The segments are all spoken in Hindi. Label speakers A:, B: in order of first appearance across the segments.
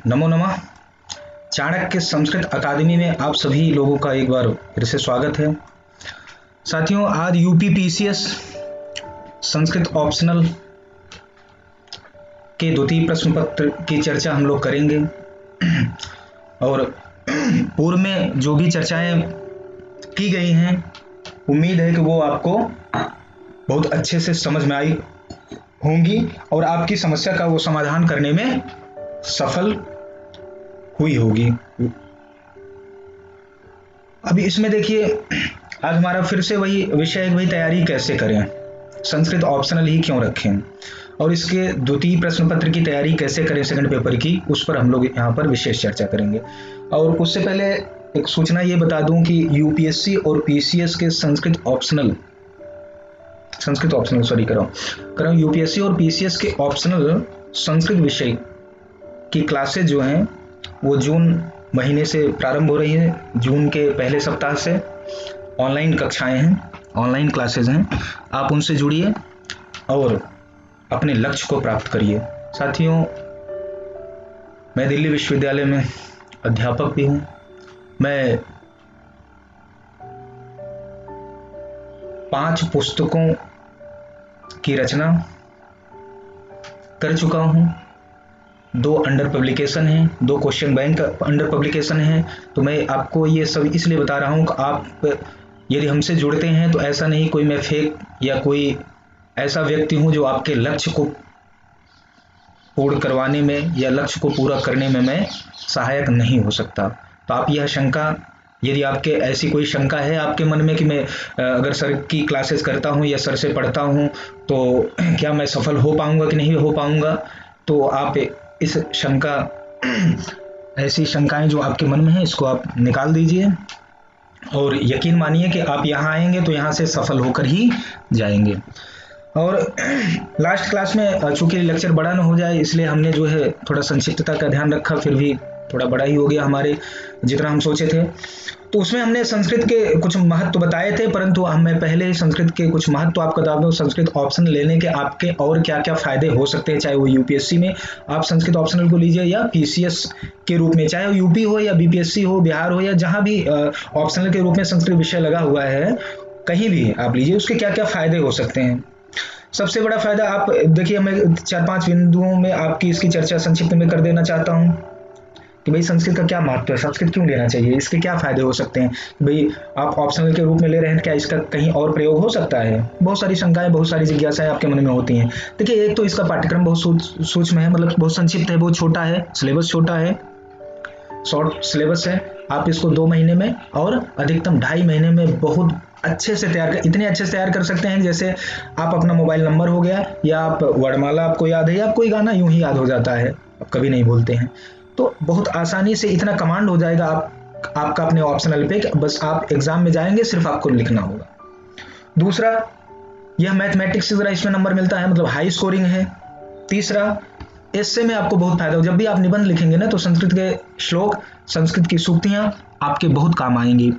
A: नमो नमः। चाणक्य संस्कृत अकादमी में आप सभी लोगों का एक बार फिर से स्वागत है। साथियों, आज यूपी पीसीएस संस्कृत ऑप्शनल के द्वितीय प्रश्न पत्र की चर्चा हम लोग करेंगे और पूर्व में जो भी चर्चाएं की गई हैं, उम्मीद है कि वो आपको बहुत अच्छे से समझ में आई होंगी और आपकी समस्या का वो समाधान करने में सफल हुई होगी। अभी इसमें देखिए, आज हमारा फिर से वही विषय है, वही तैयारी कैसे करें, संस्कृत ऑप्शनल ही क्यों रखें और इसके द्वितीय प्रश्न पत्र की तैयारी कैसे करें सेकंड पेपर की, उस पर हम लोग यहाँ पर विशेष चर्चा करेंगे। और उससे पहले एक सूचना ये बता दूं कि यूपीएससी और पीसीएस के संस्कृत ऑप्शनल यूपीएससी और पीसीएस के ऑप्शनल संस्कृत विषय की क्लासेज जो हैं वो जून महीने से प्रारंभ हो रही है। जून के पहले सप्ताह से ऑनलाइन कक्षाएं हैं, ऑनलाइन क्लासेज हैं। आप उनसे जुड़िए और अपने लक्ष्य को प्राप्त करिए। साथियों, मैं दिल्ली विश्वविद्यालय में अध्यापक भी हूँ। मैं 5 पुस्तकों की रचना कर चुका हूँ। 2 अंडर पब्लिकेशन हैं, 2 क्वेश्चन बैंक अंडर पब्लिकेशन हैं। तो मैं आपको ये सब इसलिए बता रहा हूँ कि आप यदि हमसे जुड़ते हैं तो ऐसा नहीं कोई मैं फेक या कोई ऐसा व्यक्ति हूँ जो आपके लक्ष्य को पूर्ण करवाने में या लक्ष्य को पूरा करने में मैं सहायक नहीं हो सकता। तो आप यह शंका, यदि आपके ऐसी कोई शंका है आपके मन में कि मैं अगर सर की क्लासेस करता हूँ या सर से पढ़ता हूँ तो क्या मैं सफल हो पाऊंगा कि नहीं हो पाऊंगा, तो आप इस शंका, ऐसी शंकाएं जो आपके मन में है, इसको आप निकाल दीजिए और यकीन मानिए कि आप यहाँ आएंगे तो यहाँ से सफल होकर ही जाएंगे। और लास्ट क्लास में चूंकि लेक्चर बड़ा ना हो जाए इसलिए हमने जो है थोड़ा संक्षिप्तता का ध्यान रखा, फिर भी थोड़ा बड़ा ही हो गया हमारे जितना हम सोचे थे। तो उसमें हमने संस्कृत के कुछ महत्व बताए थे, परंतु मैं पहले ही संस्कृत के कुछ महत्व आपको बता दूं। संस्कृत ऑप्शन लेने के आपके और क्या क्या फायदे हो सकते हैं, चाहे वो यूपीएससी में आप संस्कृत ऑप्शनल को लीजिए या पीसीएस के रूप में, चाहे वो यूपी हो या बीपीएससी हो, बिहार हो या जहां भी ऑप्शनल के रूप में संस्कृत विषय लगा हुआ है, कहीं भी आप लीजिए, उसके क्या क्या फायदे हो सकते हैं। सबसे बड़ा फायदा आप देखिए, मैं 4-5 बिंदुओं में आपकी इसकी चर्चा संक्षिप्त में कर देना चाहता हूं कि भाई संस्कृत का क्या महत्व है, संस्कृत क्यों लेना चाहिए, इसके क्या फायदे हो सकते हैं। भाई आप ऑप्शनल के रूप में ले रहे हैं, क्या इसका कहीं और प्रयोग हो सकता है। बहुत सारी शंकाएं, बहुत सारी जिज्ञासाएं आपके मन में होती हैं। देखिए, एक तो इसका पाठ्यक्रम बहुत सूक्ष्म है, मतलब बहुत संक्षिप्त है, बहुत छोटा है, सिलेबस छोटा है, शॉर्ट सिलेबस है। आप इसको 2 महीने में और अधिकतम 2.5 महीने में बहुत अच्छे से इतने अच्छे से तैयार कर सकते हैं जैसे आप अपना मोबाइल नंबर हो गया या आप वर्णमाला आपको याद है या कोई गाना यूं ही याद हो जाता है, आप कभी नहीं भूलते हैं। तो बहुत आसानी से इतना कमांड हो जाएगा आपका अपने ऑप्शनल पे, बस आप एग्जाम में जाएंगे, सिर्फ आपको लिखना होगा। दूसरा, यह मैथमेटिक्स से जरा इसमें नंबर मिलता है, मतलब हाई स्कोरिंग है। तीसरा, इससे में आपको बहुत फायदा हो, जब भी आप निबंध लिखेंगे ना तो संस्कृत के श्लोक, संस्कृत की सूक्तियां आपके बहुत काम आएंगी।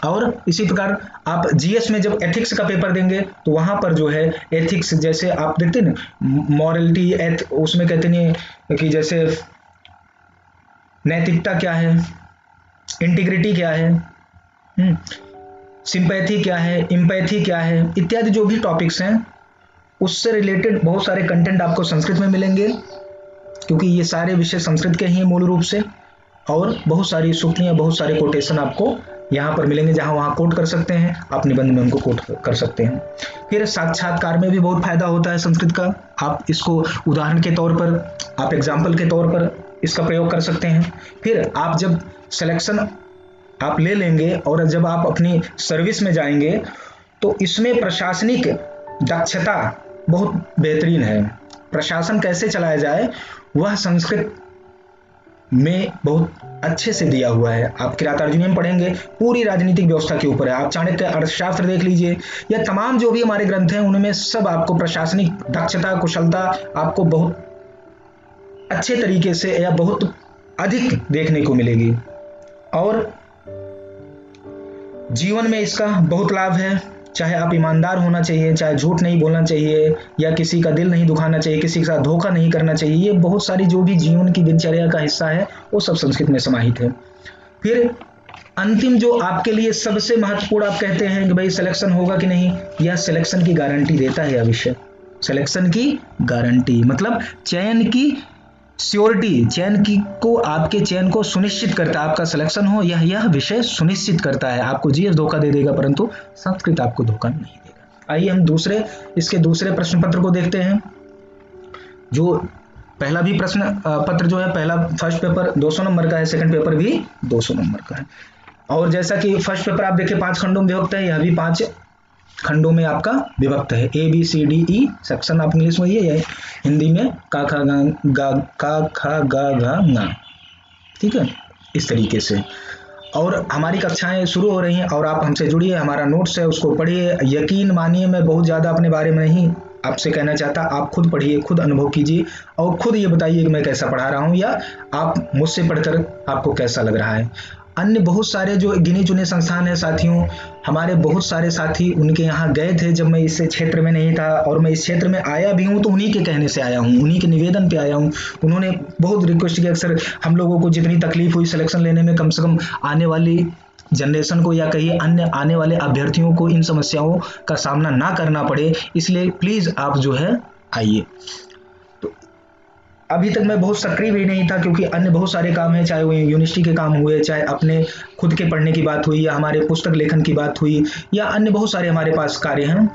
A: और इसी प्रकार आप जीएस में जब एथिक्स का पेपर देंगे तो वहां पर जो है एथिक्स, जैसे आप देखते हैं ना मॉरलिटी, उसमें कहते नहीं कि जैसे नैतिकता क्या है, इंटीग्रिटी क्या है, सिंपैथी क्या है, इम्पैथी क्या है, इत्यादि जो भी टॉपिक्स हैं उससे रिलेटेड बहुत सारे कंटेंट आपको संस्कृत में मिलेंगे, क्योंकि ये सारे विषय संस्कृत के ही हैं मूल रूप से। और बहुत सारी सूक्तियां, बहुत सारे कोटेशन आपको यहाँ पर मिलेंगे, जहां वहां कोट कर सकते हैं, आप निबंध में उनको कोट कर सकते हैं। फिर साक्षात्कार में भी बहुत फायदा होता है संस्कृत का। आप इसको उदाहरण के तौर पर, आप एग्जाम्पल के तौर पर इसका प्रयोग कर सकते हैं। फिर आप जब सिलेक्शन आप ले लेंगे और जब आप अपनी सर्विस में जाएंगे तो इसमें प्रशासनिक दक्षता बहुत बेहतरीन है। प्रशासन कैसे चलाया जाए वह संस्कृत में बहुत अच्छे से दिया हुआ है। आप किरातार्जुनीय में पढ़ेंगे, पूरी राजनीतिक व्यवस्था के ऊपर है। आप चाणक्य अर्थशास्त्र देख लीजिए, या तमाम जो भी हमारे ग्रंथ हैं उनमें सब आपको प्रशासनिक दक्षता, कुशलता आपको बहुत अच्छे तरीके से या बहुत अधिक देखने को मिलेगी। और जीवन में इसका बहुत लाभ है। चाहे आप ईमानदार होना चाहिए, चाहे झूठ नहीं बोलना चाहिए, या किसी का दिल नहीं दुखाना चाहिए, किसी के साथ धोखा नहीं करना चाहिए, ये बहुत सारी जो भी जीवन की दिनचर्या का हिस्सा है वो सब संस्कृत में समाहित है। फिर अंतिम जो आपके लिए सबसे महत्वपूर्ण आप कहते हैं कि भाई सिलेक्शन होगा कि नहीं, यह सिलेक्शन की गारंटी देता है। यह विषय सिलेक्शन की गारंटी मतलब चयन की श्योरिटी, चयन की को आपके चयन को सुनिश्चित करता है, आपका सिलेक्शन हो यह विषय सुनिश्चित करता है। आपको जीएस धोखा दे देगा परंतु संस्कृत आपको धोखा नहीं देगा। आइए हम इसके दूसरे प्रश्न पत्र को देखते हैं। जो पहला भी प्रश्न पत्र जो है, पहला फर्स्ट पेपर 200 नंबर का है, सेकंड पेपर भी 200 नंबर का है। और जैसा कि फर्स्ट पेपर आप देखिए 5 खंडों में विभक्त है, यह भी 5 खंडों में आपका विभक्त है। ABCDE सेक्शन आप इंग्लिश में ये है, हिंदी में का खा गा घा, ठीक है, इस तरीके से। और हमारी कक्षाएं शुरू हो रही हैं और आप हमसे जुड़िए, हमारा नोट्स है उसको पढ़िए। यकीन मानिए मैं बहुत ज़्यादा अपने बारे में नहीं आपसे कहना चाहता, आप खुद पढ़िए, खुद अनुभव कीजिए और खुद ये बताइए कि मैं कैसा पढ़ा रहा हूँ या आप मुझसे पढ़कर आपको कैसा लग रहा है। अन्य बहुत सारे जो गिने चुने संस्थान है साथियों, हमारे बहुत सारे साथी उनके यहाँ गए थे जब मैं इस क्षेत्र में नहीं था, और मैं इस क्षेत्र में आया भी हूँ तो उन्हीं के कहने से आया हूँ, उन्हीं के निवेदन पे आया हूँ। उन्होंने बहुत रिक्वेस्ट की, अक्सर हम लोगों को जितनी तकलीफ हुई सिलेक्शन लेने में, कम से कम आने वाली जनरेशन को या कहीं अन्य आने वाले अभ्यर्थियों को इन समस्याओं का सामना ना करना पड़े, इसलिए प्लीज आप जो है आइए। अभी तक मैं बहुत सक्रिय भी नहीं था क्योंकि अन्य बहुत सारे काम हैं, चाहे वो यूनिवर्सिटी के काम हुए, चाहे अपने खुद के पढ़ने की बात हुई, या हमारे पुस्तक लेखन की बात हुई, या अन्य बहुत सारे हमारे पास कार्य हैं।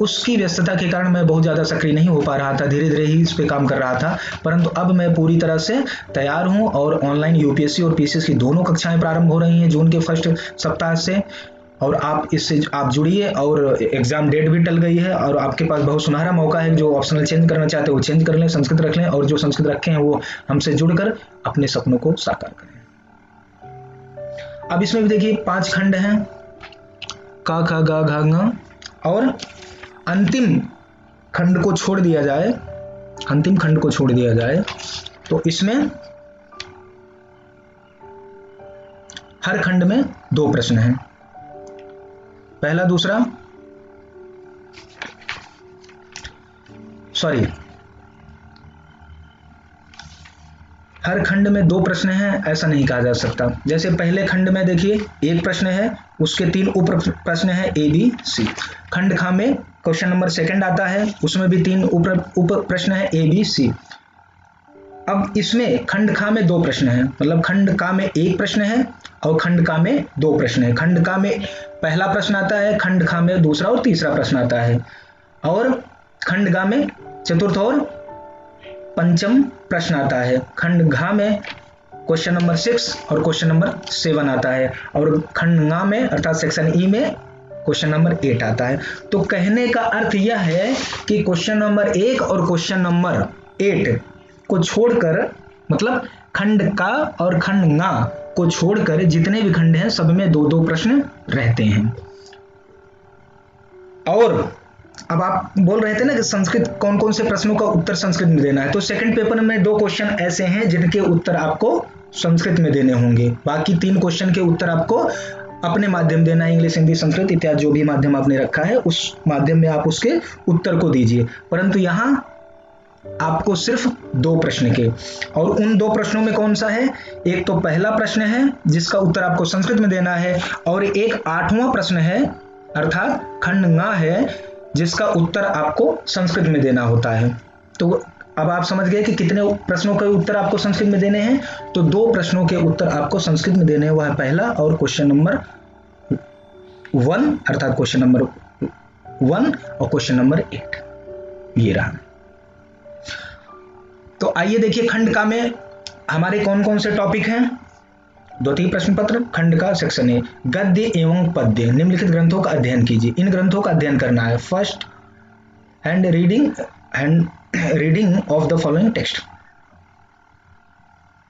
A: उसकी व्यस्तता के कारण मैं बहुत ज़्यादा सक्रिय नहीं हो पा रहा था, धीरे धीरे ही इस पे काम कर रहा था। परंतु अब मैं पूरी तरह से तैयार हूं और ऑनलाइन यूपीएससी और पीसीएस की दोनों कक्षाएं प्रारंभ हो रही हैं जून के फर्स्ट सप्ताह से। और आप इससे आप जुड़िए, और एग्जाम डेट भी टल गई है और आपके पास बहुत सुनहरा मौका है। जो ऑप्शनल चेंज करना चाहते हैं वो चेंज कर लें, संस्कृत रख लें, और जो संस्कृत रखे हैं वो हमसे जुड़कर अपने सपनों को साकार करें। अब इसमें भी देखिए 5 खंड हैं, का खा गा घा ङ, और अंतिम खंड को छोड़ दिया जाए, अंतिम खंड को छोड़ दिया जाए तो इसमें हर खंड में 2 प्रश्न हैं, पहला दूसरा, सॉरी, हर खंड में 2 प्रश्न हैं ऐसा नहीं कहा जा सकता। जैसे पहले खंड में देखिए 1 प्रश्न है, उसके 3 उप प्रश्न है ABC। खंड खा में क्वेश्चन नंबर 2 आता है, उसमें भी 3 उप प्रश्न है ABC। अब इसमें खंड खा में 2 प्रश्न हैं, मतलब खंड का में 1 प्रश्न है और खंड का में 2 प्रश्न है। खंड का में पहला प्रश्न आता है, खंड खा में दूसरा और तीसरा प्रश्न आता है, और खंड गा में चतुर्थ और पंचम प्रश्न आता है। खंड घा में क्वेश्चन नंबर 6 और क्वेश्चन नंबर 7 आता है, और खंड गा में अर्थात सेक्शन ई में क्वेश्चन नंबर 8 आता है। तो कहने का अर्थ यह है कि क्वेश्चन नंबर 1 और क्वेश्चन नंबर 8 को छोड़कर, मतलब खंड का और खंड गा को छोड़कर जितने भी खंड हैं सब में 2-2 प्रश्न रहते हैं। और अब आप बोल रहे थे ना कि संस्कृत कौन कौन से प्रश्नों का उत्तर संस्कृत में देना है, तो सेकंड पेपर में 2 क्वेश्चन ऐसे हैं जिनके उत्तर आपको संस्कृत में देने होंगे। बाकी 3 क्वेश्चन के उत्तर आपको अपने माध्यम देना है, इंग्लिश, हिंदी, संस्कृत इत्यादि जो भी माध्यम आपने रखा है उस माध्यम में आप उसके उत्तर को दीजिए। परंतु यहाँ आपको सिर्फ 2 प्रश्न के, और उन 2 प्रश्नों में कौन सा है, एक तो पहला प्रश्न है जिसका उत्तर आपको संस्कृत में देना है, और एक 8वां प्रश्न है अर्थात खंड गा है जिसका उत्तर आपको संस्कृत में देना होता है। तो अब आप समझ गए कि कितने प्रश्नों के उत्तर आपको संस्कृत में देने हैं। तो 2 प्रश्नों के उत्तर आपको संस्कृत में देने हैं, वह है पहला और क्वेश्चन नंबर 1 अर्थात क्वेश्चन नंबर 1 और क्वेश्चन नंबर 8, ये रहा। तो आइए देखिए खंड का में हमारे कौन कौन से टॉपिक हैं। 2-3 प्रश्न पत्र, खंड का सेक्शन ए, गद्य एवं पद्य निम्नलिखित ग्रंथों का अध्ययन कीजिए। इन ग्रंथों का अध्ययन करना है, first hand reading of the following text.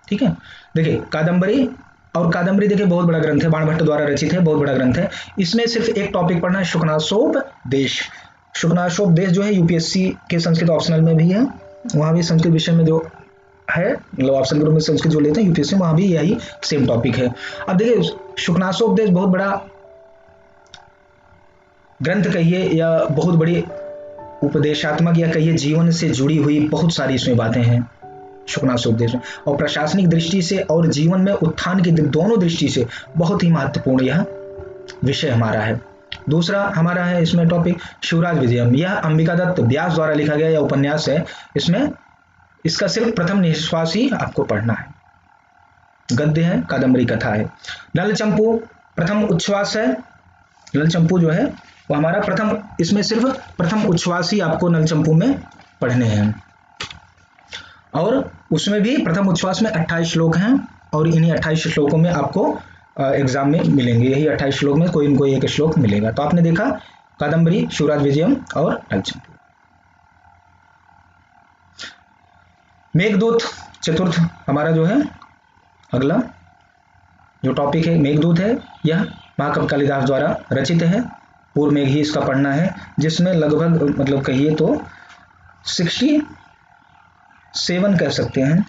A: ठीक है, देखिए कादम्बरी, और कादम्बरी देखिए बहुत बड़ा ग्रंथ है, बाणभट्ट द्वारा रचित है, बहुत बड़ा ग्रंथ है। इसमें सिर्फ एक टॉपिक पढ़ना है, शुकनासोपदेश। शुकनासोपदेश जो है यूपीएससी के संस्कृत ऑप्शनल में भी है, वहां भी संस्कृत विषय में जो है, मतलब ऑप्शन ग्रुप में संस्कृत जो लेते हैं यूपीएससी में, वहां भी यही सेम टॉपिक है। अब देखिए शुकनासोपदेश बहुत बड़ा ग्रंथ कहिए या बहुत बड़ी उपदेशात्मक या कहिए जीवन से जुड़ी हुई बहुत सारी इसमें बातें हैं शुकनाथ उपदेश में, और प्रशासनिक दृष्टि से और जीवन में उत्थान की दोनों दृष्टि से बहुत ही महत्वपूर्ण यह विषय हमारा है। दूसरा हमारा है इसमें टॉपिक शिवराज विजयम। यह अंबिका दत्त व्यास द्वारा लिखा गया यह उपन्यास है। इसमें इसका सिर्फ प्रथम निश्वास ही आपको पढ़ना है। गद्य है, कादम्बरी कथा है। नलचंपू प्रथम उच्छ्वास है। नलचंपू जो है वो हमारा प्रथम, इसमें सिर्फ प्रथम उच्छ्वास ही आपको नलचंपू में पढ़ने हैं, और उसमें भी प्रथम उच्छ्वास में 28 श्लोक हैं, और इन्हीं 28 श्लोकों में आपको एग्जाम में मिलेंगे। यही 28 श्लोक में कोई न कोई एक श्लोक मिलेगा। तो आपने देखा कादम्बरी, शिवराज विजयम और नलचंपू। मेघदूत चतुर्थ हमारा जो है अगला जो टॉपिक है मेघदूत है। यह महाकवि कालिदास द्वारा रचित है। पूर्व मेघ ही इसका पढ़ना है, जिसमें लगभग मतलब कहिए तो 67 कह सकते हैं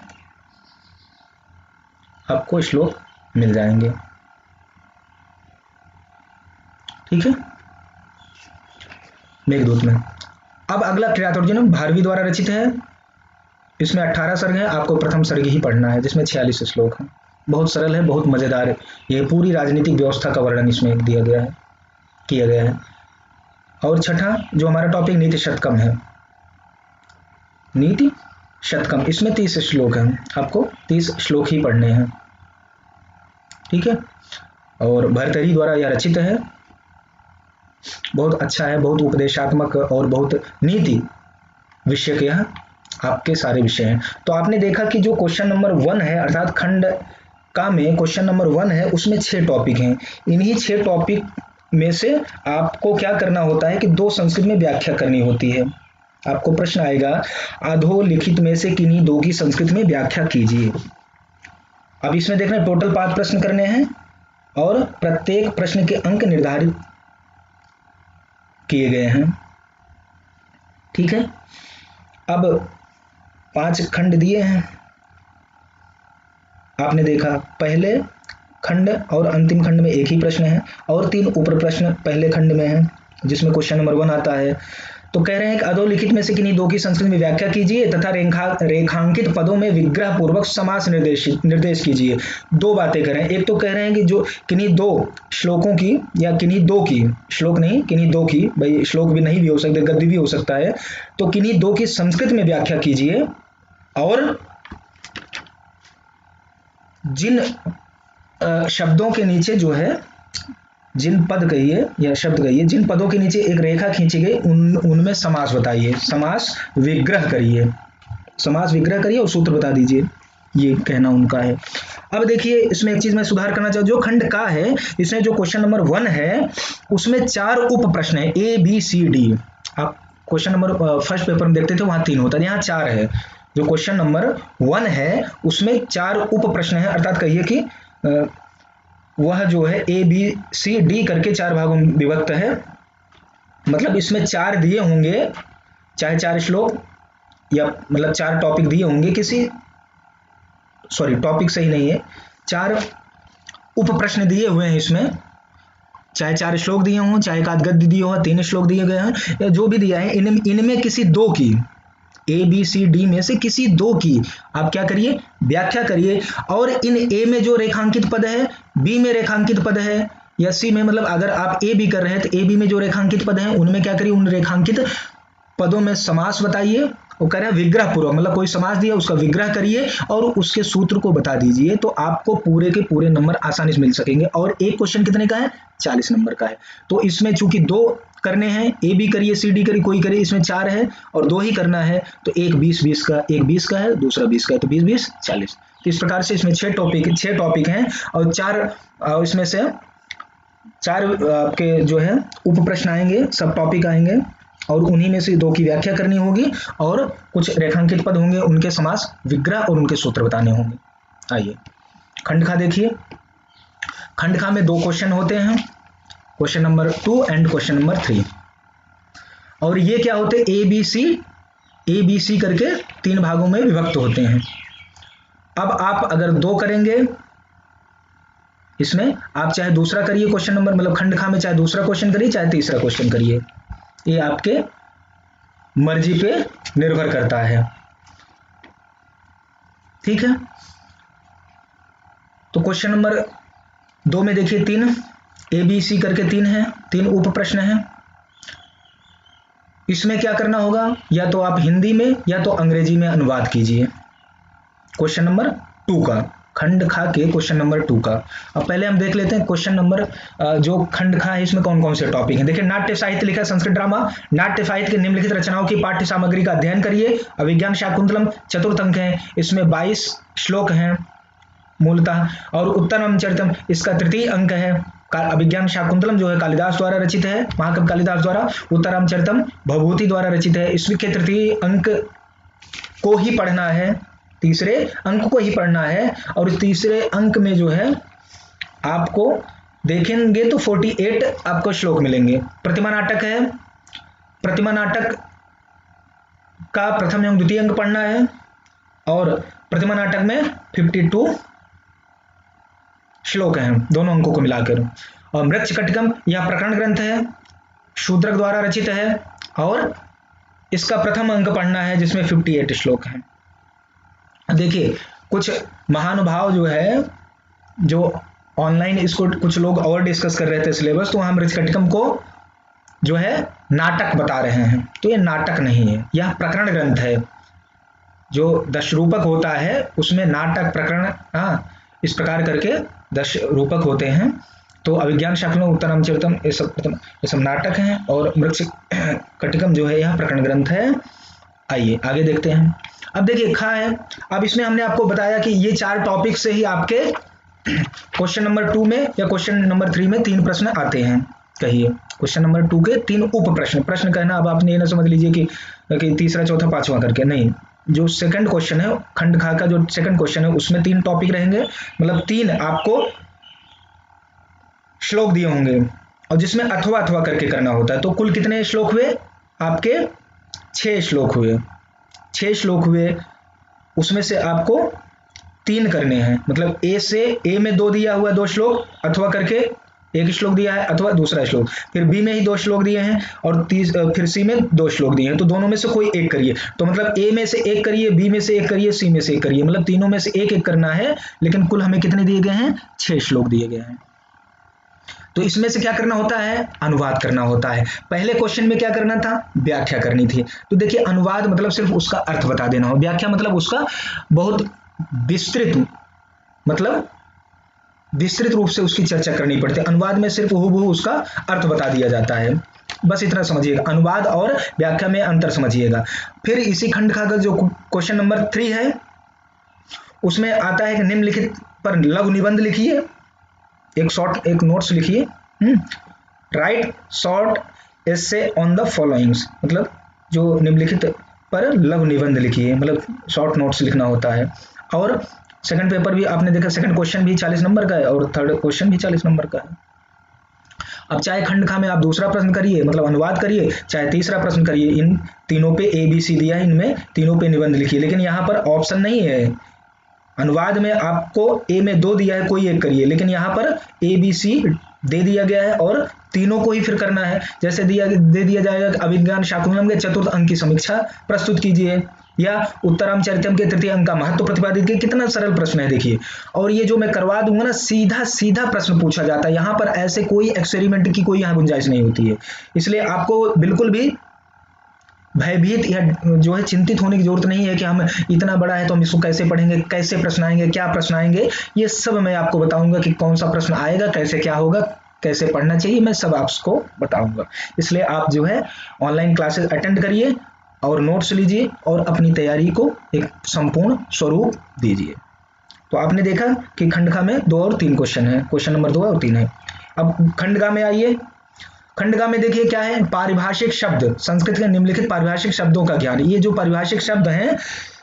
A: आपको श्लोक मिल जाएंगे। ठीक है, मेघदूत में। अब अगला किरातोर्जुनम भारवी द्वारा रचित है। इसमें 18 सर्ग है, आपको प्रथम सर्ग ही पढ़ना है, जिसमें 46 श्लोक है। बहुत सरल है, बहुत मजेदार है। यह पूरी राजनीतिक व्यवस्था का वर्णन इसमें दिया गया है, किया गया है। और छठा जो हमारा टॉपिक नीति शतकम है। नीति शतकम, इसमें 30 श्लोक हैं, आपको 30 श्लोक ही पढ़ने हैं। ठीक है, और भर्तृहरि द्वारा यह रचित है। बहुत अच्छा है, बहुत उपदेशात्मक और बहुत नीति विषय के यह आपके सारे विषय हैं। तो आपने देखा कि जो क्वेश्चन नंबर 1 है, अर्थात खंड का में क्वेश्चन नंबर 1 है, उसमें 6 टॉपिक हैं। इन्हीं 6 टॉपिक में से आपको क्या करना होता है कि 2 संस्कृत में व्याख्या करनी होती है। आपको प्रश्न आएगा अधोलिखित में से किन्हीं 2 की संस्कृत में व्याख्या कीजिए। अब इसमें देखना टोटल 5 प्रश्न करने हैं, और प्रत्येक प्रश्न के अंक निर्धारित किए गए हैं। ठीक है, अब 5 खंड दिए हैं। आपने देखा पहले खंड और अंतिम खंड में एक ही प्रश्न है, और 3 उपर प्रश्न पहले खंड में है, जिसमें क्वेश्चन नंबर 1 आता है। तो कह रहे हैं कि अधोलिखित में से किन्हीं 2 की संस्कृत में व्याख्या कीजिए तथा रेखांकित पदों में विग्रह पूर्वक समास निर्देश कीजिए। 2 बातें करें। एक तो कह रहे हैं कि जो किन्हीं 2 श्लोकों की, या किन्हीं 2 की, श्लोक नहीं किन्हीं 2 की, भाई श्लोक भी नहीं भी हो सकते, गद्य भी हो सकता है, तो किन्हीं 2 की संस्कृत में व्याख्या कीजिए, और जिन शब्दों के नीचे जो है, जिन पद कहिए या शब्द कहिए, जिन पदों के नीचे एक रेखा खींची गई उनमें समास बताइए, समास विग्रह करिए, समास विग्रह करिए और सूत्र बता दीजिए। ये कहना उनका है। अब देखिए इसमें एक चीज मैं सुधार करना चाहूँ। जो खंड का है, इसमें जो क्वेश्चन नंबर 1 है उसमें 4 उप प्रश्न है, A B C D। आप क्वेश्चन नंबर फर्स्ट पेपर में देखते थे वहां 3 होता है, यहाँ 4 है। जो क्वेश्चन नंबर 1 है उसमें 4 उप प्रश्न है, अर्थात कहिए कि वह जो है A B C D करके 4 भागों में विभक्त है। मतलब इसमें 4 दिए होंगे, चाहे 4 श्लोक या मतलब 4 टॉपिक दिए होंगे, टॉपिक सही नहीं है, 4 उप प्रश्न दिए हुए हैं इसमें, चाहे 4 श्लोक दिए हों, चाहे एकाध गद्य दिए हो, 3 श्लोक दिए गए हैं, या जो भी दिया है, इनमें किसी 2 की, A B C D में से किसी 2 की आप क्या करिए, व्याख्या करिए। और इन A में जो रेखांकित पद है, B में रेखांकित पद है, या C में, मतलब अगर आप A B कर रहे हैं तो A B में जो रेखांकित पद हैं उनमें क्या करिए, उन रेखांकित पदों में समास बताइए। वो कह रहे हैं विग्रह पूर्वक, मतलब कोई समास दिया उसका विग्रह करिए और उसके सूत्र को बता दीजिए, तो आपको पूरे के पूरे नंबर आसानी से मिल सकेंगे। और एक क्वेश्चन कितने का है, 40 नंबर का है। तो इसमें चूंकि 2 करने हैं, A B करिए C D करिए, कोई करिए, इसमें 4 है और 2 ही करना है, तो एक 20 का, एक 20 का है, दूसरा 20 का है, तो 20 40। तो इस प्रकार से इसमें 6 टॉपिक हैं, और 4 इसमें से 4 आपके जो है उप प्रश्न आएंगे, सब टॉपिक आएंगे, और उन्हीं में से 2 की व्याख्या करनी होगी, और कुछ रेखांकित पद होंगे, उनके समास विग्रह और उनके सूत्र बताने होंगे। आइए खंड खा देखिए। खंड खा में 2 क्वेश्चन होते हैं, question number 2 and question number 3। और ये क्या होते हैं, A B C करके 3 भागों में विभक्त होते हैं। अब आप अगर 2 करेंगे इसमें आप चाहे दूसरा करिए क्वेश्चन नंबर, मतलब खंड खा में चाहे दूसरा क्वेश्चन करिए चाहे तीसरा क्वेश्चन करिए, ये आपके मर्जी पे निर्भर करता है। ठीक है, तो क्वेश्चन नंबर 2 में देखिए 3 ABC करके 3 है, 3 उप प्रश्न है। इसमें क्या करना होगा, या तो आप हिंदी में या तो अंग्रेजी में अनुवाद कीजिए क्वेश्चन नंबर 2 का, खंड खा के क्वेश्चन नंबर 2 का। अब पहले हम देख लेते हैं क्वेश्चन नंबर जो खंड खा है इसमें कौन कौन से टॉपिक हैं। देखिए, नाट्य साहित्य लिखा संस्कृत ड्रामा, नाट्य साहित्य के निम्नलिखित रचनाओं की पाठ्य सामग्री का अध्ययन करिए। अभिज्ञान शाकुंतलम चतुर्थ अंक है, इसमें 22 श्लोक हैं मूलतः, और उत्तरम चरितम इसका तृतीय अंक है। अभिज्ञान शाकुंतलम जो है कालिदास द्वारा रचित है, महाकवि कालिदास द्वारा। उत्तरम चरितम भवभूति द्वारा रचित है, इसके तृतीय अंक को ही पढ़ना है, तीसरे अंक को ही पढ़ना है। और इस तीसरे अंक में जो है आपको देखेंगे तो 48 आपको श्लोक मिलेंगे। प्रतिमा नाटक है, प्रतिमा नाटक का प्रथम एवं द्वितीय अंक पढ़ना है, और प्रतिमा नाटक में 52 श्लोक हैं दोनों अंकों को मिलाकर। और मृच्छकटिकम यह प्रकरण ग्रंथ है, शूद्रक द्वारा रचित है, और इसका प्रथम अंक पढ़ना है जिसमें 58 श्लोक हैं। देखिए, कुछ महानुभाव जो है, जो ऑनलाइन इसको कुछ लोग और डिस्कस कर रहे थे सिलेबस, तो हम मृच्छकटिकम को जो है नाटक बता रहे हैं, तो ये नाटक नहीं है, यह प्रकरण ग्रंथ है। जो 10 रूपक होता है उसमें नाटक प्रकरण इस प्रकार करके 10 रूपक होते हैं। तो अभिज्ञान शाकुंतलम उत्तरम चरितम ये सब नाटक हैं, और मृच्छकटिकम जो है यह प्रकरण ग्रंथ है। आइए आगे देखते हैं। अब देखिए खा है, अब इसमें हमने आपको बताया कि ये 4 टॉपिक से ही आपके क्वेश्चन नंबर 2 में या क्वेश्चन नंबर 3 में 3 प्रश्न आते हैं। कहिए, क्वेश्चन नंबर 2 के 3 उप प्रश्न, प्रश्न कहना अब आपने ये ना समझ लीजिए कि तीसरा चौथा पांचवा करके, नहीं। जो सेकंड क्वेश्चन है खंड खा का, जो सेकंड क्वेश्चन है उसमें 3 टॉपिक रहेंगे, मतलब 3 आपको श्लोक दिए होंगे, और जिसमें अथवा अथवा करके करना होता है। तो कुल कितने श्लोक हुए आपके? 6 श्लोक हुए, 6 श्लोक हुए, उसमें से आपको 3 करने हैं। मतलब ए में 2 दिया हुआ 2 श्लोक अथवा करके, एक श्लोक दिया है अथवा दूसरा श्लोक, फिर बी में ही 2 श्लोक दिए हैं, और फिर सी में 2 श्लोक दिए हैं। तो दोनों में से कोई एक करिए। तो मतलब ए में से एक करिए, बी में से एक करिए, सी में से एक करिए, मतलब तीनों में से एक एक करना है। लेकिन कुल हमें कितने दिए गए हैं? 6 श्लोक दिए गए हैं। तो इसमें से क्या करना होता है? अनुवाद करना होता है। पहले क्वेश्चन में क्या करना था? व्याख्या करनी थी। तो देखिए, अनुवाद मतलब सिर्फ उसका अर्थ बता देना हो, व्याख्या मतलब उसका बहुत विस्तृत, मतलब विस्तृत रूप से उसकी चर्चा करनी पड़ती है। अनुवाद में सिर्फ हूबहू उसका अर्थ बता दिया जाता है। बस इतना समझिएगा, अनुवाद और व्याख्या में अंतर समझिएगा। फिर इसी खंड का जो क्वेश्चन नंबर 3 है उसमें आता है कि निम्नलिखित पर लघु निबंध लिखिए, एक नोट्स लिखिए। Right short essay on the followings, मतलब जो निम्नलिखित पर लघु निबंध लिखिए, मतलब शॉर्ट नोट्स लिखना होता है। और सेकंड पेपर भी आपने देखा, सेकंड क्वेश्चन भी 40 नंबर का है और थर्ड क्वेश्चन भी 40 नंबर का है। अब चाहे खंड खा में आप दूसरा प्रश्न करिए, मतलब अनुवाद करिए, चाहे तीसरा प्रश्न करिए, इन तीनों पे ABC दिया है, इनमें तीनों पे निबंध लिखिए। लेकिन यहाँ पर ऑप्शन नहीं है, अनुवाद में आपको ए में 2 दिया है, कोई एक करिए, लेकिन यहाँ पर ABC दे दिया गया है और तीनों को ही फिर करना है। जैसे दे दिया जाएगा अभिज्ञान शाकुंतलम के चतुर्थ अंक की समीक्षा प्रस्तुत कीजिए, या उत्तरम चरितम के तृतीय अंक का महत्व प्रतिपादित कीजिए। कितना सरल प्रश्न है देखिए। और ये जो मैं करवा दूंगा ना, सीधा सीधा प्रश्न पूछा जाता है, यहाँ पर ऐसे कोई एक्सपेरिमेंट की कोई यहाँ गुंजाइश नहीं होती है। इसलिए आपको बिल्कुल भी भयभीत या जो है चिंतित होने की जरूरत नहीं है कि हम इतना बड़ा है तो हम इसको कैसे पढ़ेंगे, कैसे प्रश्न आएंगे, क्या प्रश्न आएंगे, ये सब मैं आपको बताऊंगा कि कौन सा प्रश्न आएगा, कैसे क्या होगा, कैसे पढ़ना चाहिए, मैं सब आपको बताऊंगा। इसलिए आप जो है ऑनलाइन क्लासेस अटेंड करिए और नोट्स लीजिए और अपनी तैयारी को एक संपूर्ण स्वरूप दीजिए। तो आपने देखा कि खंडका में 2 और 3 क्वेश्चन है, क्वेश्चन नंबर 2 और 3 है। अब खंडका में आइए, खंडका में देखिए क्या है, पारिभाषिक शब्द, संस्कृत के निम्नलिखित पारिभाषिक शब्दों का ज्ञान। ये जो पारिभाषिक शब्द हैं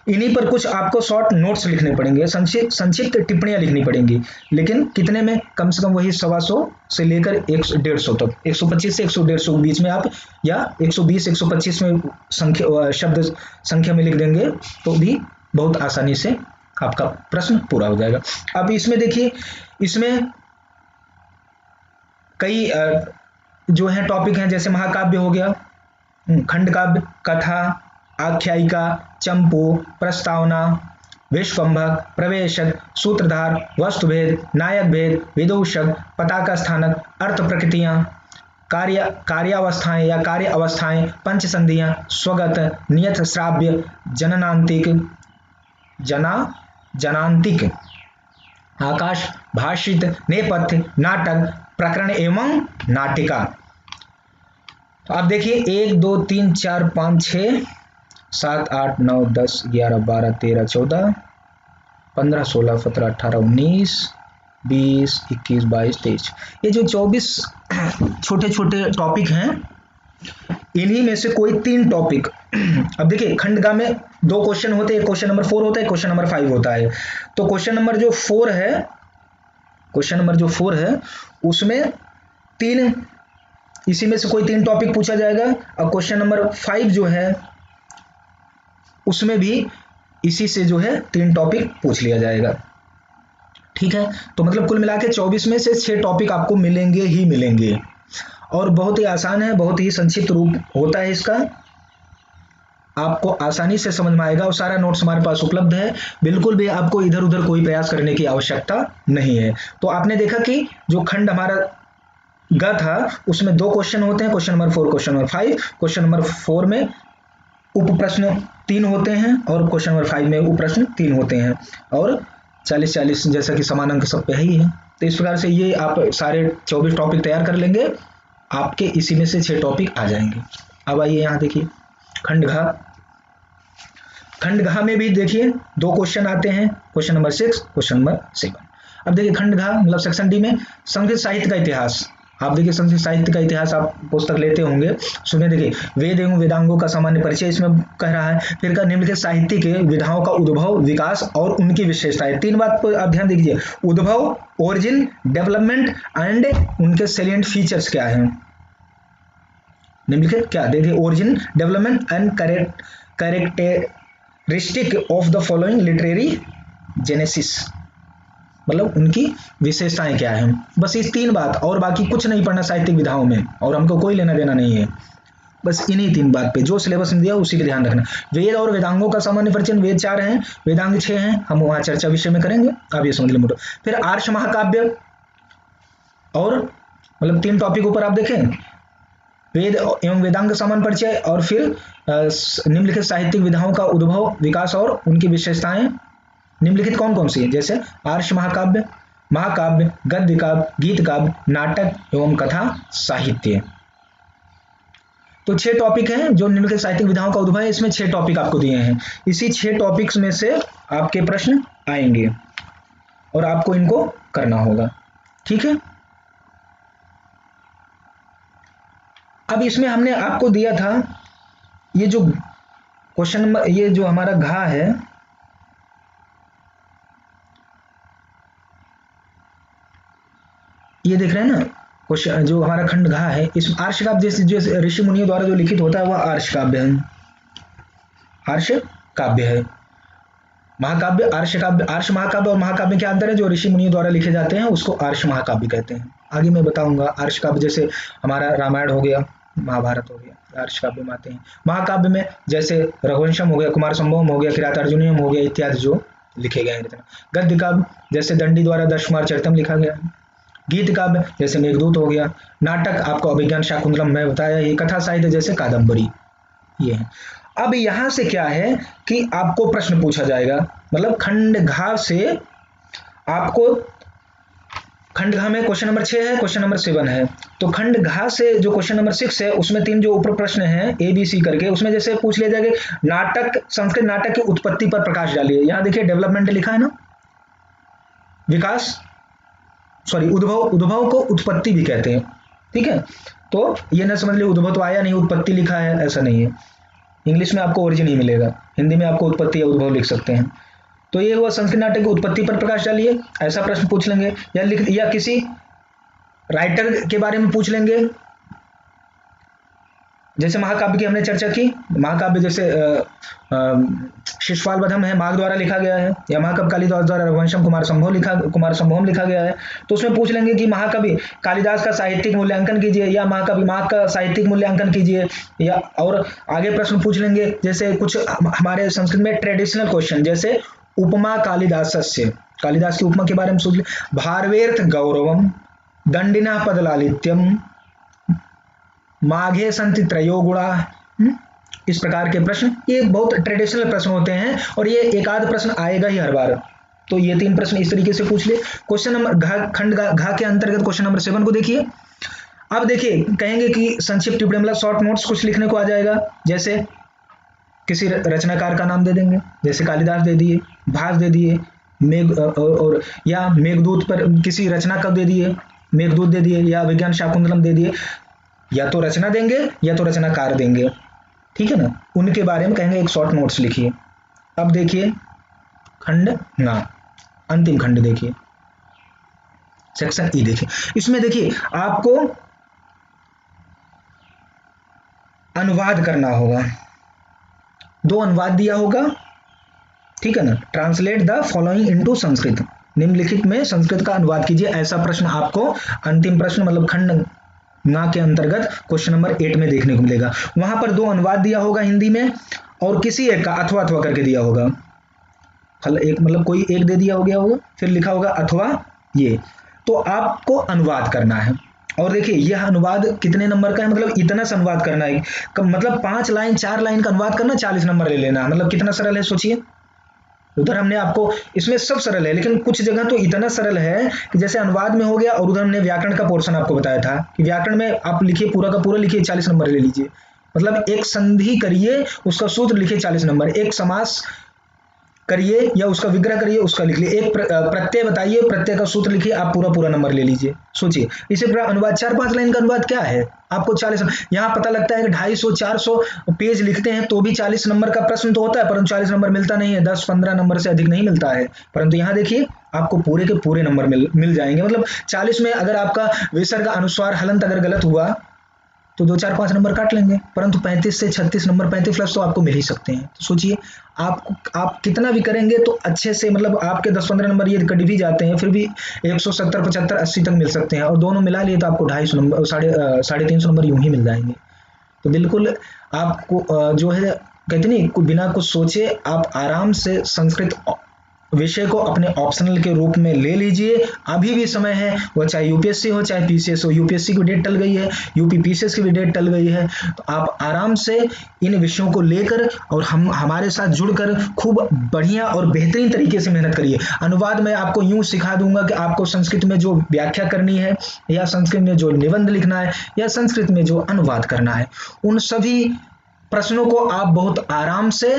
A: इन्हीं पर कुछ आपको शॉर्ट नोट्स लिखने पड़ेंगे, संक्षिप्त टिप्पणियां लिखनी पड़ेंगी। लेकिन कितने में? कम से कम वही 125 से लेकर 150 तक, 125 से 150 के बीच में आप, या 120 125 में शब्द संख्या में लिख देंगे तो भी बहुत आसानी से आपका प्रश्न पूरा हो जाएगा। अब इसमें देखिए, इसमें कई जो है टॉपिक हैं, जैसे महाकाव्य हो गया, खंड काव्य, कथा, आख्यायिका, चंपू, प्रस्तावना, विश्वंभक, प्रवेशक, सूत्रधार, वस्तुभेद, नायक भेद, विदूषक, पताका स्थानक, अर्थ प्रकृतियां, कार्यावस्थाएं या कार्य अवस्थाएं, पंच संधियां, स्वगत, नियत श्राव्य, जननांतिक, जनांतिक, आकाश, भाषित, नेपथ्य, नाटक, प्रकरण एवं नाटिका। तो आप देखिए 1 2 3 4 5 6 7 8 9 10 11 12 13 14 15 16 17 18 19 20 21 22 23, ये जो 24 छोटे छोटे टॉपिक हैं, इन्हीं में से कोई 3 टॉपिक अब देखिए खंडगा में 2 क्वेश्चन होते हैं, क्वेश्चन नंबर 4 होता है, क्वेश्चन नंबर 5 होता है। तो क्वेश्चन नंबर जो 4 है उसमें 3, इसी में से कोई 3 टॉपिक पूछा जाएगा, और क्वेश्चन नंबर 5 जो है उसमें भी इसी से जो है 3 टॉपिक पूछ लिया जाएगा। ठीक है, तो मतलब कुल मिला के 24 में से 6 टॉपिक आपको मिलेंगे ही मिलेंगे, और बहुत ही आसान है, बहुत ही संक्षिप्त रूप होता है इसका, आपको आसानी से समझ में आएगा, और सारा नोट्स हमारे पास उपलब्ध है, बिल्कुल भी आपको इधर उधर कोई प्रयास करने की आवश्यकता नहीं है। तो आपने देखा कि जो खंड हमारा ग था उसमें 2 क्वेश्चन होते हैं, question number 4, question number 5। Question number 4 में उप प्रश्न 3 होते हैं, और क्वेश्चन नंबर 5 में उप प्रश्न 3 होते हैं, और 40-40 जैसा कि समान अंक सब पे है ही है। तो इस प्रकार से ये आप सारे 24 टॉपिक तैयार कर लेंगे, आपके इसी में से 6 टॉपिक आ जाएंगे। अब आइए यहाँ देखिए खंडघा में भी देखिए 2 क्वेश्चन आते हैं, क्वेश्चन नंबर 6, क्वेश्चन नंबर 7। अब देखिए खंडघा मतलब सेक्शन डी में संस्कृत साहित्य का इतिहास। आप देखिए संस्कृत साहित्य का इतिहास आप पुस्तक लेते होंगे, उसमें देखिए वेद एवं वेदांगों का सामान्य परिचय इसमें कह रहा है, फिर का निम्नलिखित साहित्य के विधाओं का उद्भव, विकास और उनकी विशेषताएं। 3 बात पर आप ध्यान दीजिए, उद्भव, ओरिजिन, डेवलपमेंट एंड उनके सेलिएंट फीचर्स क्या है। निम्नलिखित क्या देखिए, origin, development and characteristic of the following literary genesis, मतलब उनकी विशेषताएं क्या हैं। बस इस 3 बात, और बाकी कुछ नहीं पढ़ना साहित्यिक विधाओं में, और हमको कोई लेना देना नहीं है, बस इन्हीं 3 बात पे जो सिलेबस में दिया उसी पे ध्यान रखना। वेद और वेदांगों का सामान्य परिचय, वेद 4 हैं, वेदांग 6 हैं, हम वहां चर्चा विषय में करेंगे, आप ये समझ लें मोटो। फिर आर्ष महाकाव्य, और मतलब 3 टॉपिक ऊपर आप देखें, वेद एवं वेदांग का सामान्य परिचय, और फिर निम्नलिखित साहित्यिक विधाओं का उद्भव, विकास और उनकी विशेषताएं निम्नलिखित कौन कौन सी है, जैसे आर्ष महाकाव्य, महाकाव्य, गद्य काव्य, गीत काव्य, नाटक एवं कथा साहित्य। तो 6 टॉपिक हैं जो निम्नलिखित साहित्यिक विधाओं का उद्भव है, इसमें 6 टॉपिक आपको दिए हैं, इसी 6 टॉपिक्स में से आपके प्रश्न आएंगे और आपको इनको करना होगा। ठीक है, अब इसमें हमने आपको दिया था ये जो क्वेश्चन नंबर, ये जो हमारा घा है, ये देख रहे हैं ना क्वेश्चन, जो हमारा खंड घा है, इस आर्ष काव्य जैसे ऋषि मुनियों द्वारा जो लिखित होता है वह आर्ष काव्य है, आर्ष काव्य है। महाकाव्य, आर्ष काव्य, आर्ष महाकाव्य और महाकाव्य क्या अंतर है, जो ऋषि मुनियों द्वारा लिखे जाते हैं उसको आर्ष महाकाव्य कहते हैं। आगे मैं बताऊंगा। आर्ष काव्य जैसे हमारा रामायण हो गया, महाभारत हो गया, आर्ष काव्य में आते हैं। महाकाव्य में जैसे रघुवंशम हो गया, कुमार संभवम हो गया, किरातार्जुनीयम हो गया, इत्यादि जो लिखे गए हैं। गद्य काव्य जैसे दंडी द्वारा दशकुमार चरितम लिखा गया है। गीत काव्य जैसे मेघदूत हो गया। नाटक आपको अभिज्ञान शाकुंतलम में बताया। ये कथा साहित्य जैसे कादम्बरी, ये है। अब यहां से क्या है कि आपको प्रश्न पूछा जाएगा, मतलब खंडघा से आपको, खंडघा में क्वेश्चन नंबर 6 है, क्वेश्चन नंबर 7 है। तो खंडघा से जो क्वेश्चन नंबर 6 है उसमें 3 जो ऊपर प्रश्न है ABC करके, उसमें जैसे पूछ लिया जाएगा नाटक, संस्कृत नाटक की उत्पत्ति पर प्रकाश डालिए। यहां देखिए डेवलपमेंट लिखा है ना, विकास, सॉरी उद्भव को उत्पत्ति भी कहते हैं। ठीक है, तो ये ना समझ लिया उद्भव तो आया नहीं, उत्पत्ति लिखा है, ऐसा नहीं है। इंग्लिश में आपको ओरिजिन ही मिलेगा, हिंदी में आपको उत्पत्ति या उद्भव लिख सकते हैं। तो ये हुआ संस्कृत नाटक की उत्पत्ति पर प्रकाश डालिए, ऐसा प्रश्न पूछ लेंगे। या किसी राइटर के बारे में पूछ लेंगे, जैसे महाकाव्य की हमने चर्चा की, महाकाव्य जैसे शिशुपाल वधम है, माघ द्वारा लिखा गया है, या महाकाव्य कालिदास द्वारा रघुवंशम कुमार संभवम लिखा गया है। तो उसमें पूछ लेंगे कि महाकवि कालिदास का साहित्यिक मूल्यांकन कीजिए, या महाकवि माघ का साहित्यिक मूल्यांकन कीजिए, या और आगे प्रश्न पूछ लेंगे जैसे कुछ हमारे संस्कृत में ट्रेडिशनल क्वेश्चन, जैसे उपमा कालिदासस्य, कालिदास की उपमा के बारे में सोच ले, भारवेर्थ गौरवम, दंडिना पदलालित्यम, माघे संति त्रयो गुणा। इस प्रकार के प्रश्न, ये बहुत ट्रेडिशनल प्रश्न होते हैं और ये एक आध प्रश्न आएगा ही हर बार। तो ये 3 प्रश्न इस तरीके से पूछ ले। क्वेश्चन नंबर खंड घा के अंतर्गत क्वेश्चन नंबर 7 को देखिए। अब देखिए कहेंगे कि संक्षिप्त टिप्पणी मतलब शॉर्ट नोट्स कुछ लिखने को आ जाएगा, जैसे किसी रचनाकार का नाम दे देंगे, जैसे कालिदास दे दिए, भास दे दिए, मेघ और या मेघदूत पर किसी रचना का दे दिए, मेघदूत दे दिए, या विज्ञान शाकुंतलम दे दिए। या तो रचना देंगे या तो रचनाकार देंगे, ठीक है ना, उनके बारे में कहेंगे एक शॉर्ट नोट्स लिखिए। अब देखिए खंड ना, अंतिम खंड देखिए, सेक्शन ई देखिए। इसमें देखिए आपको अनुवाद करना होगा, 2 अनुवाद दिया होगा, ठीक है ना। Translate the following into Sanskrit, निम्नलिखित में संस्कृत का अनुवाद कीजिए, ऐसा प्रश्न आपको अंतिम प्रश्न मतलब खंड ना के अंतर्गत क्वेश्चन नंबर 8 में देखने को मिलेगा। वहां पर 2 अनुवाद दिया होगा हिंदी में, और किसी एक का अथवा अथवा करके दिया होगा, एक मतलब कोई एक दे दिया हो गया होगा, फिर लिखा होगा अथवा ये, तो आपको अनुवाद करना है। और देखिए यह अनुवाद कितने नंबर का है, मतलब इतना सा अनुवाद करना है, मतलब 5 लाइन 4 लाइन का अनुवाद करना, 40 नंबर ले लेना, मतलब कितना सरल है सोचिए। उधर हमने आपको, इसमें सब सरल है लेकिन कुछ जगह तो इतना सरल है कि जैसे अनुवाद में हो गया, और उधर हमने व्याकरण का पोर्शन आपको बताया था कि व्याकरण में आप लिखिए पूरा का पूरा लिखिए, 40 नंबर ले लीजिए। मतलब एक संधि करिए, उसका सूत्र लिखिए 40 नंबर, एक समास करिए या उसका विग्रह करिए, उसका लिख लीजिए, एक प्रत्यय बताइए, प्रत्यय का सूत्र लिखिए, आप पूरा पूरा नंबर ले लीजिए। सोचिए इसी प्रकार अनुवाद 4-5 लाइन का अनुवाद क्या है, आपको 40, यहाँ पता लगता है कि 250-400 पेज लिखते हैं तो भी 40 नंबर का प्रश्न तो होता है, परंतु 40 नंबर मिलता नहीं है, 10-15 नंबर से अधिक नहीं मिलता है। परंतु यहाँ देखिए आपको पूरे के पूरे नंबर मिल जाएंगे। मतलब 40 में अगर आपका विसर्ग अनुस्वार हलंत अगर गलत हुआ तो 2-4-5 नंबर काट लेंगे, परंतु 35 से 36 नंबर 35+ तो आपको मिल ही सकते हैं। तो सोचिए आप कितना भी करेंगे तो अच्छे से, मतलब आपके 10-15 नंबर ये कट भी जाते हैं, फिर भी 170, 75, 80 तक मिल सकते हैं, और दोनों मिला लिए तो आपको 250 नंबर, 350 नंबर यूं ही मिल जाएंगे। तो बिल्कुल आपको जो है कहते नहीं, बिना कुछ सोचे आप आराम से संस्कृत विषय को अपने ऑप्शनल के रूप में ले लीजिए। अभी भी समय है, वो चाहे यूपीएससी हो चाहे पीसीएस हो, यूपीएससी की डेट टल गई है, यूपी पीसीएस की भी डेट टल गई है, तो आप आराम से इन विषयों को लेकर और हमारे साथ जुड़कर खूब बढ़िया और बेहतरीन तरीके से मेहनत करिए। अनुवाद में आपको यूं सिखा दूंगा कि आपको संस्कृत में जो व्याख्या करनी है, या संस्कृत में जो निबंध लिखना है, या संस्कृत में जो अनुवाद करना है, उन सभी प्रश्नों को आप बहुत आराम से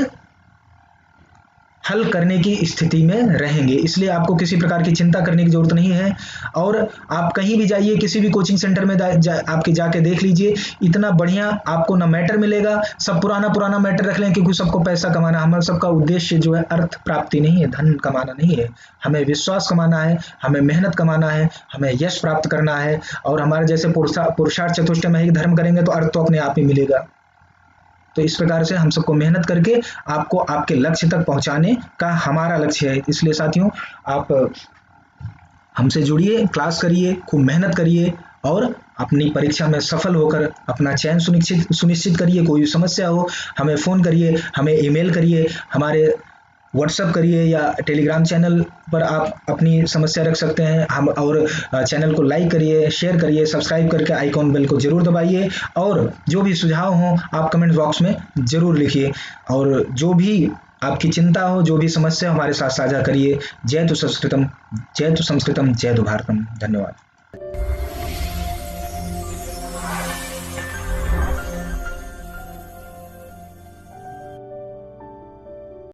A: हल करने की स्थिति में रहेंगे। इसलिए आपको किसी प्रकार की चिंता करने की जरूरत नहीं है। और आप कहीं भी जाइए, किसी भी कोचिंग सेंटर में आपके जाके देख लीजिए, इतना बढ़िया आपको ना मैटर मिलेगा। सब पुराना मैटर रख लें, क्योंकि सबको पैसा कमाना, हमारा सबका उद्देश्य जो है अर्थ प्राप्ति नहीं है, धन कमाना नहीं है, हमें विश्वास कमाना है, हमें मेहनत कमाना है, हमें यश प्राप्त करना है। और हमारे जैसे पुरुषार्थ चतुष्टय धर्म करेंगे तो अर्थ तो अपने आप ही मिलेगा। तो इस प्रकार से हम सबको मेहनत करके आपको आपके लक्ष्य तक पहुंचाने का हमारा लक्ष्य है। इसलिए साथियों, आप हमसे जुड़िए, क्लास करिए, खूब मेहनत करिए और अपनी परीक्षा में सफल होकर अपना चयन सुनिश्चित करिए। कोई समस्या हो हमें फ़ोन करिए, हमें ईमेल करिए, हमारे व्हाट्सएप करिए, या टेलीग्राम चैनल पर आप अपनी समस्या रख सकते हैं। हम और चैनल को लाइक करिए, शेयर करिए, सब्सक्राइब करके आइकॉन बेल को जरूर दबाइए। और जो भी सुझाव हो आप कमेंट बॉक्स में जरूर लिखिए, और जो भी आपकी चिंता हो, जो भी समस्या हमारे साथ साझा करिए। जय तु संस्कृतम, जय तु संस्कृतम, जय तु भारतम। धन्यवाद।